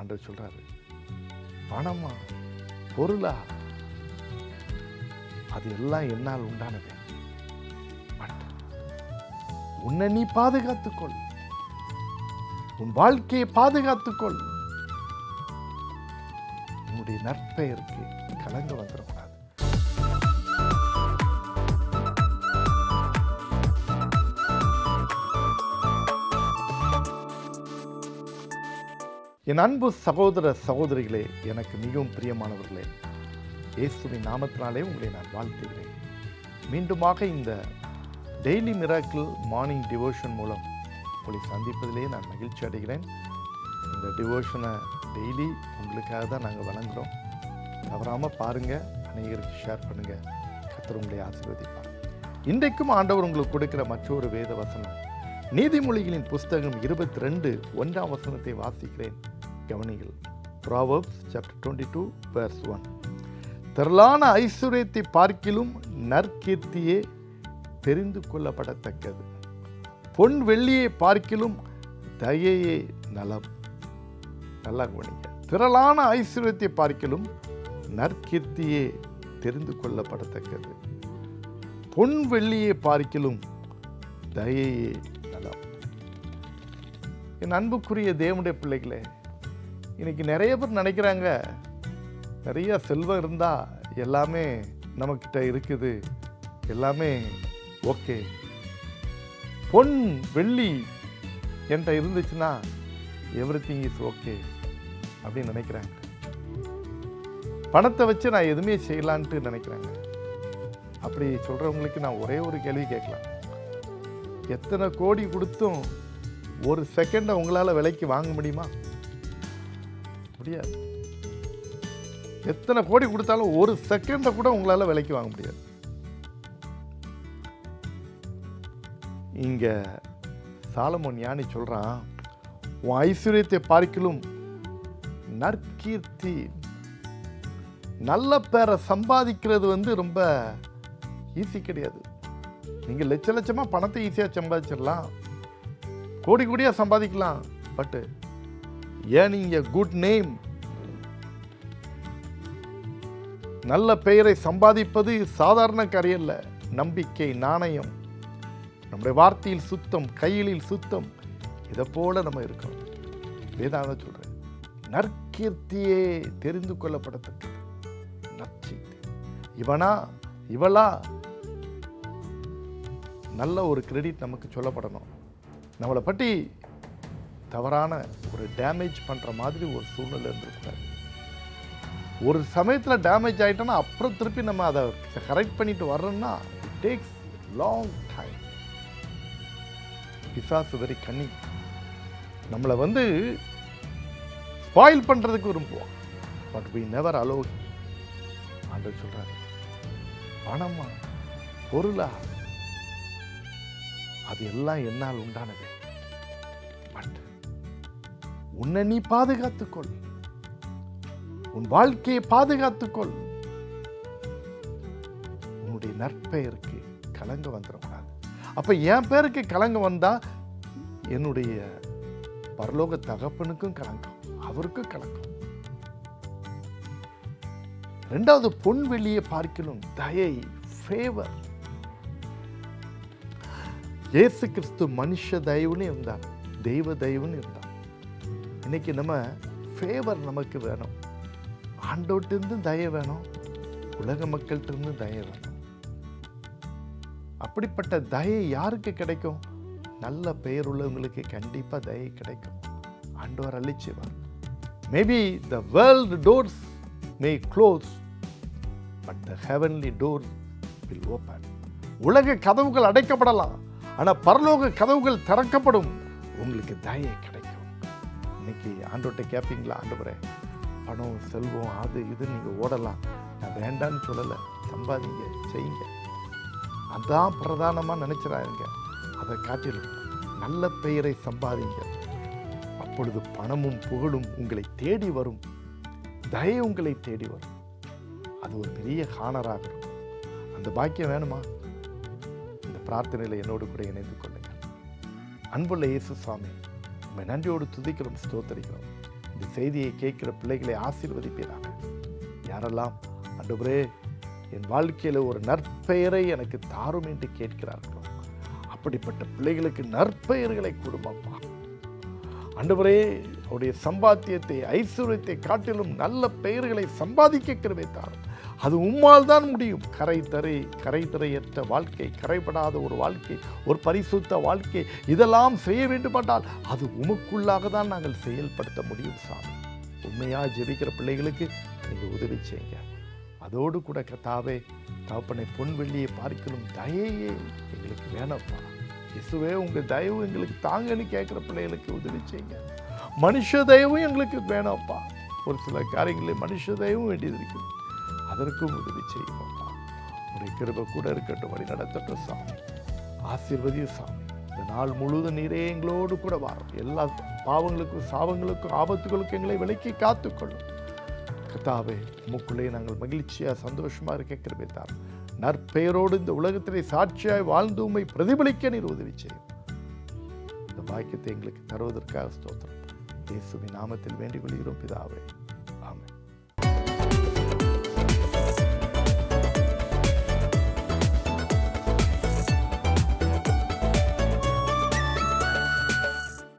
ஆண்டவர் சொல்றாரு, பணமா பொருளா அது எல்லாம் என்னால் உண்டானது. உன்னை நீ பாதுகாத்துக்கொள், உன் வாழ்க்கையை பாதுகாத்துக்கொள். உன்னுடைய நற்பெயருக்கு கலங்க வந்துடக்கூடாது. என் அன்பு சகோதர சகோதரிகளே, எனக்கு மிகவும் பிரியமானவர்களே, இயேசுவின் நாமத்தினாலே உங்களை நான் வாழ்த்துகிறேன். மீண்டுமாக இந்த டெய்லி மிராக்கிள் மார்னிங் டிவோஷன் மூலம் உங்களை சந்திப்பதிலே நான் மகிழ்ச்சி அடைகிறேன். இந்த டிவோஷனை டெய்லி உங்களுக்காக தான் நாங்கள் வழங்குகிறோம். தவறாமல் பாருங்கள், அநேகருக்கு ஷேர் பண்ணுங்கள். கர்த்தர் உங்களை ஆசீர்வதிப்பார். இன்றைக்கும் ஆண்டவர் உங்களுக்கு கொடுக்கிற மற்றொரு வேத வசனம், நீதிமொழிகளின் புஸ்தகம் 22:1 வாசிக்கிறேன், கவனிகள். Proverbs chapter 22 verse 1. திரளான ஐஸ்வர்யத்தை பார்க்கிலும் நற்கீர்த்தியே தெரிந்து கொள்ளப்படத்தக்கது, பொன் வெள்ளியை பார்க்கிலும் தயையே நலம். நல்லா கவனிங்க. திரளான ஐஸ்வர்யத்தை பார்க்கிலும் நற்கீர்த்தியே தெரிந்து கொள்ளப்படத்தக்கது, பொன் வெள்ளியை பார்க்கிலும் தயையே நலம். என் அன்புக்குரிய தேவனுடைய பிள்ளைகளே, இன்னைக்கு நிறைய பேர் நினைக்கிறாங்க, நிறைய செல்வம் இருந்தால் எல்லாமே நம்மக்கிட்ட இருக்குது, எல்லாமே ஓகே, பொன் வெள்ளி என்கிட்ட இருந்துச்சுன்னா எவ்ரிதிங் இஸ் ஓகே அப்படின்னு நினைக்கிறாங்க. பணத்தை வச்சு நான் எதுவுமே செய்யலான்ட்டு நினைக்கிறாங்க. அப்படி சொல்கிறவங்களுக்கு நான் ஒரே ஒரு கேள்வி கேட்கலாம். எத்தனை கோடி கொடுத்தும் ஒரு செகண்டை உங்களால் விலைக்கு வாங்க முடியுமா? முடியாது. எத்தனை கோடி கொடுத்தாலும் ஒரு செகண்டை கூட உங்களால் விலைக்கு வாங்க முடியாது. இங்க சாலமோன் ஞானி சொல்றான், உன் ஐஸ்வர்யத்தை பார்க்கிலும் நற்கீர்த்தி, நல்ல பேரை சம்பாதிக்கிறது ரொம்ப ஈஸி கிடையாது. நீங்க லட்ச லட்சமா பணத்தை ஈஸியா சம்பாதிச்சிடலாம், கோடி கோடியா சம்பாதிக்கலாம். But earning a good name, நல்ல பெயரை சம்பாதிப்பது சாதாரண காரியல்ல. நம்பிக்கை, நாணயம், நம்முடைய வார்த்தையில் சுத்தம், கையிலில் சுத்தம், இதை போல நம்ம இருக்கணும். வேதாக சொல்றேன், நற்கீர்த்தியே தெரிந்து கொள்ளப்படத்தக்கது. நற்கீர்த்தி, இவனா இவளா, நல்ல ஒரு கிரெடிட் நமக்கு சொல்லப்படணும். நம்மளை பற்றி தவறான ஒரு டேமேஜ் பண்ற மாதிரி ஒரு சூழ்நிலை இருந்திருக்கூடாது. ஒரு சமயத்தில் டேமேஜ் ஆகிட்டோன்னா அப்புறம் திருப்பி நம்ம அதை கரெக்ட் பண்ணிட்டு வர்றோம்னா இட் டேக்ஸ் லாங் டைம். பிசாசு வெரி கன்னிங், நம்மளை ஸ்பாயில் பண்ணுறதுக்கு விரும்புவோம். But we never allow him. ஆண்டவர் சொல்றாரு, பணமா பொருளா அது எல்லாம் என்னால் உண்டானது. பட் உன்னை நீ பாதுகாத்துக்கொள், உன் வாழ்க்கையை பாதுகாத்துக்கொள். உன்னுடைய நற்பெயருக்கு கலங்க வந்துடக்கூடாது. அப்ப என் பேருக்கு கலங்க வந்தா என்னுடைய பரலோக தகப்பனுக்கும் கலங்கம், அவருக்கும் கலங்கம். இரண்டாவது, பொன் வெளியை பார்க்கலும் தயை, ஃபேவர். இயேசு கிறிஸ்து மனுஷ தயவுன்னு இருந்தார், தெய்வ தயவுன்னு இருந்தார். இன்னைக்கு நம்ம ஃபேவர் நமக்கு வேணும். ஆண்டவர்கிட்ட தய வேணும், உலக மக்கள்கிட்ட தய வேணும். அப்படிப்பட்ட தயை யாருக்கு கிடைக்கும்? நல்ல பெயர் உள்ளவங்களுக்கு கண்டிப்பா தயை கிடைக்கும். ஆண்டவர் அளிச்சுவார். Maybe the world doors may close, but the heavenly door will open. உலக கதவுகள் அடைக்கப்படலாம், ஆனா பரலோக கதவுகள் திறக்கப்படும். உங்களுக்கு தயை கிடைக்கும். இன்னைக்கு ஆண்டவர்கிட்ட கேட்பீங்களா, ஆண்டவரே பணம் செல்வம் அது இது நீங்கள் ஓடலாம், நான் வேண்டான்னு சொல்லலை, சம்பாதிங்க, செய்யுங்க, அதான் பிரதானமாக நினைச்சிடாருங்க. அதை காட்டிலும் நல்ல பெயரை சம்பாதிங்க. அப்பொழுது பணமும் புகழும் உங்களை தேடி வரும், தயை உங்களை தேடி வரும். அது ஒரு பெரிய ஹானராக இருக்கும். அந்த பாக்கியம் வேணுமா? இந்த பிரார்த்தனையில் என்னோடு கூட இணைந்து கொள்ளுங்கள். அன்புள்ள இயேசு சுவாமி, உண்மை நன்றியோடு துதிக்கிறோம், ஸ்தோத்தரிக்கிறோம். இந்த செய்தியை கேட்கிற பிள்ளைகளை ஆசீர்வதிப்பீராக. யாரெல்லாம் ஆண்டவரே என் வாழ்க்கையில் ஒரு நற்பெயரை எனக்கு தாரும் என்று கேட்கிறார்களோ அப்படிப்பட்ட பிள்ளைகளுக்கு நற்பெயர்களை கொடுப்பப்பா. ஆண்டவரே அவருடைய சம்பாத்தியத்தை ஐஸ்வர்யத்தை காட்டிலும் நல்ல பெயர்களை சம்பாதிக்க கிருபை தாரும். அது உம்மால் தான் முடியும். கரைதரையற்ற வாழ்க்கை, கரைபடாத ஒரு வாழ்க்கை, ஒரு பரிசுத்த வாழ்க்கை, இதெல்லாம் செய்ய வேண்டுமென்றால் அது உமக்குள்ளாக தான் நாங்கள் செயல்படுத்த முடியும் சாமி. உண்மையாக ஜெபிக்கிற பிள்ளைகளுக்கு நீங்கள் உதவி செய்யுங்க. அதோடு கூட கர்த்தாவே தகப்பனை பொன் வெள்ளியை பார்க்கணும் தயையே எங்களுக்கு வேணப்பா. இயேசுவே உங்கள் தயவு எங்களுக்கு தாங்கன்னு கேட்குற பிள்ளைகளுக்கு உதவி செய்யுங்க. மனுஷ தயவும் எங்களுக்கு வேணாம்ப்பா. ஒரு சில காரியங்களில் மனுஷ தயவும் வேண்டியது இருக்குது, அதற்கும் உதவி செய்யுமாப்பா. உடைய கிருபை கூட இருக்கட்டும், வழி நடத்தட்டும் சாமி. ஆசீர்வதிய சாமி. இந்த நாள் முழுவதும் நீரே எங்களோடு கூட வாரும். எல்லா பாவங்களுக்கும் சாவங்களுக்கும் ஆபத்துகளுக்கும் எங்களை விலக்கி காத்துக்கொள்ளும் கர்த்தாவே. உமக்குள்ளே நாங்கள் மகிழ்ச்சியாக சந்தோஷமாக இருக்க கிருபை தாரும். நற்பெயரோடு இந்த உலகத்திலே சாட்சியாய் வாழ்ந்து உம்மை பிரதிபலிக்க நீர் உதவி செய்யும். இந்த பாக்கியத்தை எங்களுக்கு தருவதற்காக ஸ்தோத்திரம். இயேசுவின் நாமத்தில் வேண்டிக் கொள்கிறோம் பிதாவே.